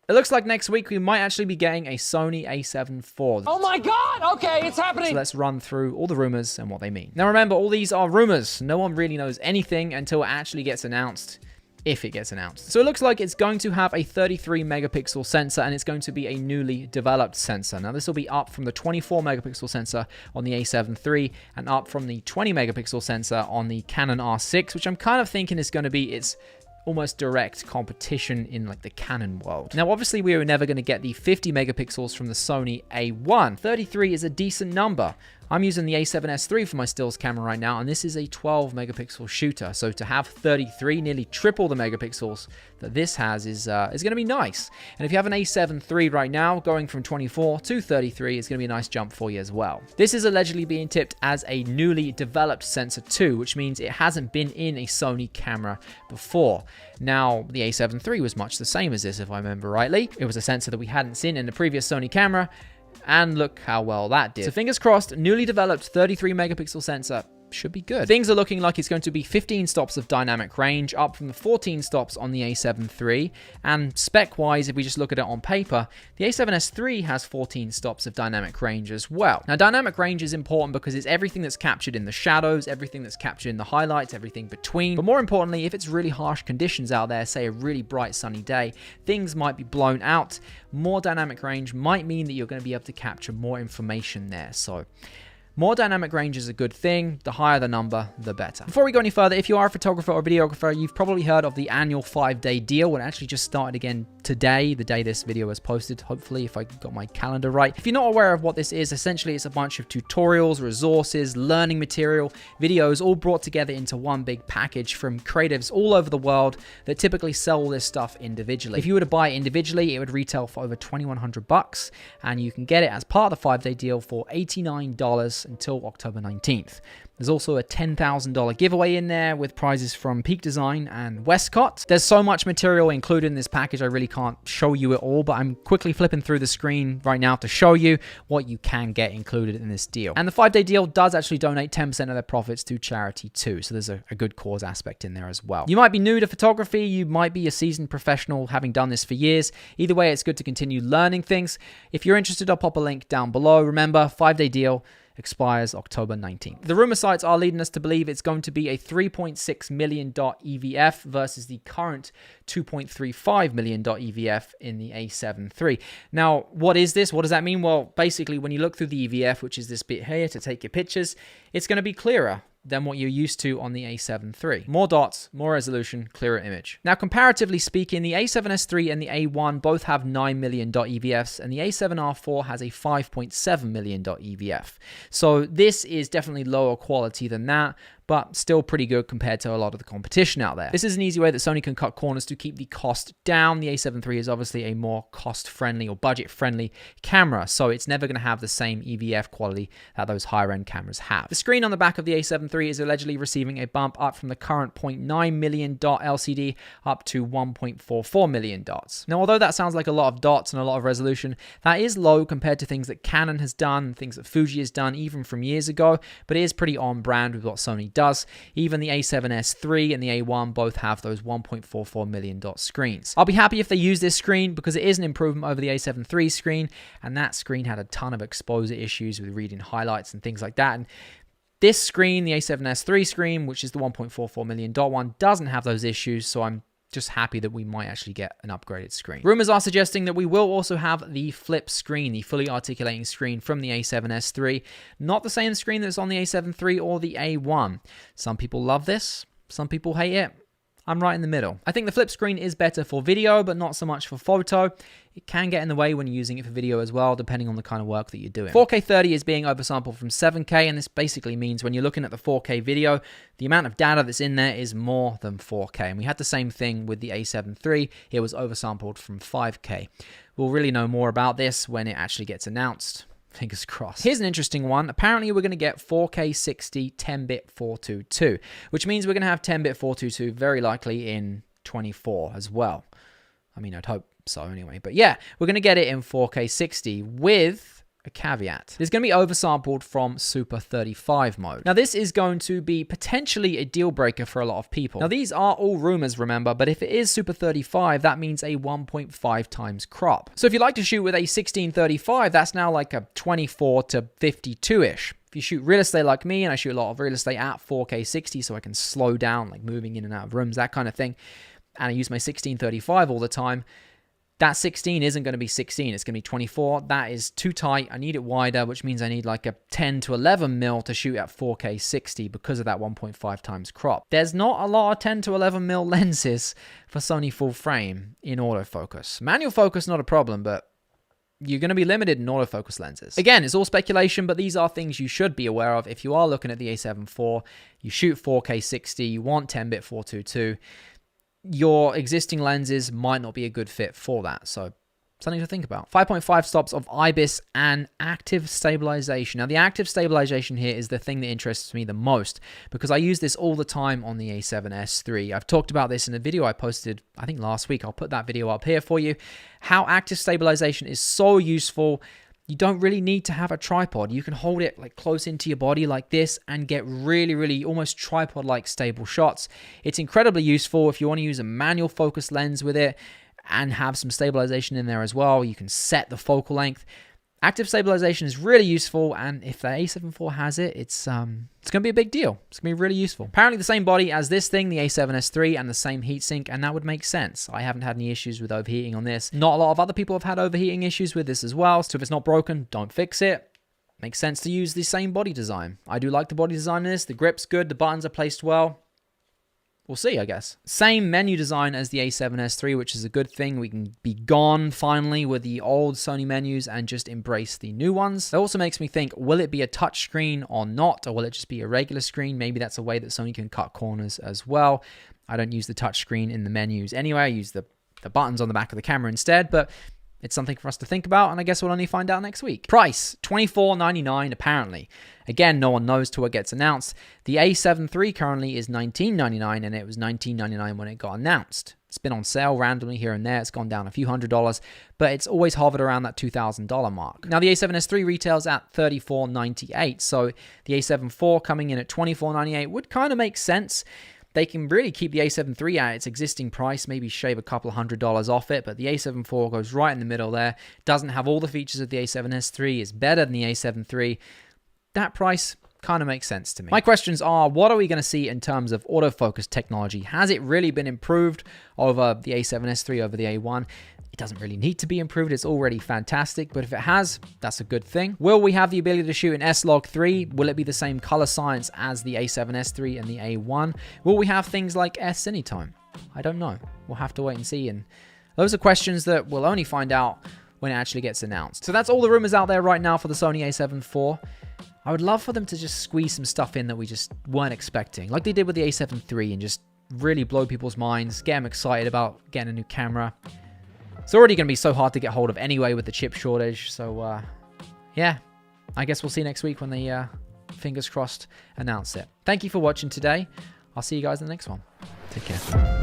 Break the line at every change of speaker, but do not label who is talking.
It looks like next week we might actually be getting a Sony A7 IV.
Oh my God! Okay, it's happening!
So let's run through all the rumors and what they mean. Now remember, all these are rumors. No one really knows anything until it actually gets announced. If it gets announced. So it looks like it's going to have a 33 megapixel sensor, and it's going to be a newly developed sensor. Now this will be up from the 24 megapixel sensor on the A7 III and up from the 20 megapixel sensor on the Canon R6, which I'm kind of thinking is going to be its almost direct competition in like the Canon world. Now obviously we were never going to get the 50 megapixels from the Sony A1. 33 is a decent number. I'm using the A7S III for my stills camera right now, and this is a 12 megapixel shooter. So to have 33, nearly triple the megapixels that this has, is going to be nice. And if you have an A7 III right now, going from 24 to 33 is going to be a nice jump for you as well. This is allegedly being tipped as a newly developed sensor too, which means it hasn't been in a Sony camera before. Now, the A7 III was much the same as this, if I remember rightly. It was a sensor that we hadn't seen in the previous Sony camera, and look how well that did. So fingers crossed, newly developed 33 megapixel sensor should be good. Things are looking like it's going to be 15 stops of dynamic range, up from the 14 stops on the A7 III. And spec-wise, if we just look at it on paper, the A7S III has 14 stops of dynamic range as well. Now, dynamic range is important because it's everything that's captured in the shadows, everything that's captured in the highlights, everything between. But more importantly, if it's really harsh conditions out there, say a really bright sunny day, things might be blown out. More dynamic range might mean that you're going to be able to capture more information there. So more dynamic range is a good thing. The higher the number, the better. Before we go any further, if you are a photographer or videographer, you've probably heard of the annual 5-day deal. It actually just started again today, the day this video was posted, hopefully, if I got my calendar right. If you're not aware of what this is, essentially it's a bunch of tutorials, resources, learning material, videos, all brought together into one big package from creatives all over the world that typically sell all this stuff individually. If you were to buy it individually, it would retail for over $2,100, and you can get it as part of the 5-day deal for $89 until October 19th. There's also a $10,000 giveaway in there with prizes from Peak Design and Westcott. There's so much material included in this package, I really can't show you it all, but I'm quickly flipping through the screen right now to show you what you can get included in this deal. And the 5-day deal does actually donate 10% of their profits to charity too, so there's a good cause aspect in there as well. You might be new to photography, you might be a seasoned professional having done this for years. Either way, it's good to continue learning things. If you're interested, I'll pop a link down below. Remember, 5-day deal expires October 19th. The rumor sites are leading us to believe it's going to be a $3.6 million EVF versus the current $2.35 million EVF in the A7 III. Now, what is this? What does that mean? Well, basically, when you look through the EVF, which is this bit here to take your pictures, it's going to be clearer than what you're used to on the A7 III. More dots, more resolution, clearer image. Now, comparatively speaking, the A7S III and the A1 both have $9 million EVFs, and the A7R IV has a $5.7 million EVF. So this is definitely lower quality than that, but still pretty good compared to a lot of the competition out there. This is an easy way that Sony can cut corners to keep the cost down. The A7 III is obviously a more cost-friendly or budget-friendly camera, so it's never going to have the same EVF quality that those higher-end cameras have. The screen on the back of the A7 III is allegedly receiving a bump up from the current 0.9 million dot LCD up to 1.44 million dots. Now, although that sounds like a lot of dots and a lot of resolution, that is low compared to things that Canon has done, things that Fuji has done even from years ago, but it is pretty on brand with what Sony does. Even the A7S III and the A1 both have those 1.44 million dot screens. I'll be happy if they use this screen because it is an improvement over the A7 III screen, and that screen had a ton of exposure issues with reading highlights and things like that. And this screen, the A7S III screen, which is the 1.44 million dot one, doesn't have those issues, so I'm just happy that we might actually get an upgraded screen. Rumors are suggesting that we will also have the flip screen, the fully articulating screen from the A7S III. Not the same screen that's on the A7 III or the A1. Some people love this, some people hate it. I'm right in the middle. I think the flip screen is better for video, but not so much for photo. It can get in the way when you're using it for video as well, depending on the kind of work that you're doing. 4K 30 is being oversampled from 7K, and this basically means when you're looking at the 4K video, the amount of data that's in there is more than 4K. And we had the same thing with the A7 III. It was oversampled from 5K. We'll really know more about this when it actually gets announced. Fingers crossed. Here's an interesting one. Apparently, we're going to get 4K 60 10-bit 422, which means we're going to have 10-bit 422 very likely in 24 as well. I mean, I'd hope so anyway. But yeah, we're going to get it in 4K 60 with a caveat. It's going to be oversampled from Super 35 mode. Now, this is going to be potentially a deal breaker for a lot of people. Now, these are all rumors, remember, but if it is Super 35, that means a 1.5 times crop. So if you like to shoot with a 1635, that's now like a 24 to 52-ish. If you shoot real estate like me, and I shoot a lot of real estate at 4K 60, so I can slow down, like moving in and out of rooms, that kind of thing, and I use my 1635 all the time, that 16 isn't going to be 16, it's going to be 24. That is too tight. I need it wider, which means I need like a 10 to 11 mil to shoot at 4K 60 because of that 1.5 times crop. There's not a lot of 10 to 11 mil lenses for Sony full frame in autofocus. Manual focus, not a problem, but you're going to be limited in autofocus lenses. Again, it's all speculation, but these are things you should be aware of. If you are looking at the A7 IV, you shoot 4K 60, you want 10-bit 422, your existing lenses might not be a good fit for that. So something to think about. 5.5 stops of IBIS and active stabilization. Now, the active stabilization here is the thing that interests me the most because I use this all the time on the A7S III. I've talked about this in a video I posted, I think last week. I'll put that video up here for you. How active stabilization is so useful. You don't really need to have a tripod. You can hold it like close into your body like this and get really, really almost tripod-like stable shots. It's incredibly useful if you want to use a manual focus lens with it and have some stabilization in there as well. You can set the focal length. Active stabilization is really useful, and if the A7 IV has it, it's going to be a big deal. It's going to be really useful. Apparently the same body as this thing, the A7S III, and the same heatsink, and that would make sense. I haven't had any issues with overheating on this. Not a lot of other people have had overheating issues with this as well, so if it's not broken, don't fix it. Makes sense to use the same body design. I do like the body design in this. The grip's good. The buttons are placed well. We'll see, I guess. Same menu design as the A7S III, which is a good thing. We can be gone finally with the old Sony menus and just embrace the new ones. It also makes me think, will it be a touch screen or not? Or will it just be a regular screen? Maybe that's a way that Sony can cut corners as well. I don't use the touch screen in the menus anyway. I use the buttons on the back of the camera instead, but it's something for us to think about, and I guess we'll only find out next week. Price, $24.99 apparently. Again, no one knows till it gets announced. The A7 III currently is $19.99, and it was $19.99 when it got announced. It's been on sale randomly here and there. It's gone down a few $100s, but it's always hovered around that $2,000 mark. Now, the A7S III retails at $34.98, so the A7 IV coming in at $24.98 would kind of make sense. They can really keep the A7 III at its existing price, maybe shave a couple $100s off it, but the A7 IV goes right in the middle there. Doesn't have all the features of the A7S III, is better than the A7 III. That price kind of makes sense to me. My questions are, what are we going to see in terms of autofocus technology? Has it really been improved over the A7S III, over the A1? It doesn't really need to be improved. It's already fantastic, but if it has, that's a good thing. Will we have the ability to shoot in S-Log3? Will it be the same color science as the A7S III and the A1? Will we have things like S Anytime? I don't know. We'll have to wait and see, and those are questions that we'll only find out when it actually gets announced. So that's all the rumors out there right now for the Sony A7 IV. I would love for them to just squeeze some stuff in that we just weren't expecting, like they did with the A7 III, and just really blow people's minds, get them excited about getting a new camera. It's already going to be so hard to get hold of anyway with the chip shortage. So, yeah, I guess we'll see next week when they, fingers crossed, announce it. Thank you for watching today. I'll see you guys in the next one. Take care.